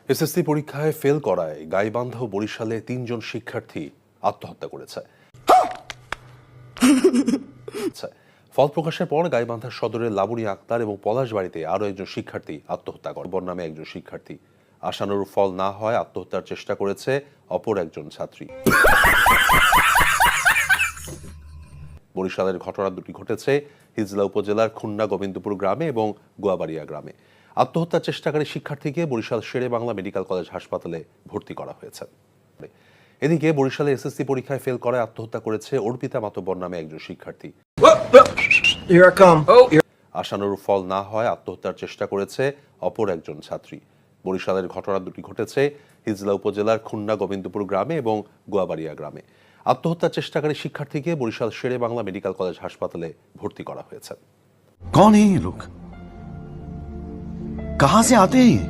SSC পরীক্ষায় fail করায় গাইবান্ধা ও বরিশালে ৩ জন শিক্ষার্থী আত্মহত্যা করেছে। ফল প্রকাশের পর গাইবান্ধা সদরের লাবণী আক্তার এবং পলাশবাড়িতে আরও একজন শিক্ষার্থী আত্মহত্যা করে। নামে একজন শিক্ষার্থী আশানুরূপ ফল না হয় আত্মহত্যার চেষ্টা করেছে অপর একজন ছাত্রী। বরিশালের ঘটনা দুটি ঘটেছে হিজলা উপজেলার খুলনা গোবিন্দপুর গ্রামে এবং গোয়াবাড়িয়া গ্রামে। আত্মহত্যার চেষ্টাকারী শিক্ষার্থীকে বরিশাল শেরে বাংলা মেডিকেল কলেজ হাসপাতালে ভর্তি করা হয়েছে। এদিকে বরিশালে এসএসসি পরীক্ষায় ফেল করায় আত্মহত্যা করেছে অর্পিতা মাতব্বর নামে একজন শিক্ষার্থী। আশানুরূপ ফল না হয় আত্মহত্যার চেষ্টা করেছে অপর একজন ছাত্রী। বরিশালের ঘটনা দুটি ঘটেছে হিজলা উপজেলার খুলনা গোবিন্দপুর গ্রামে এবং গোয়াবাড়িয়া গ্রামে। আত্মহত্যার চেষ্টাকারী শিক্ষার্থীকে বরিশাল শেরে বাংলা মেডিকেল কলেজ হাসপাতালে ভর্তি করা হয়েছে। कौन है ये लोग? कहां से आते हैं ये?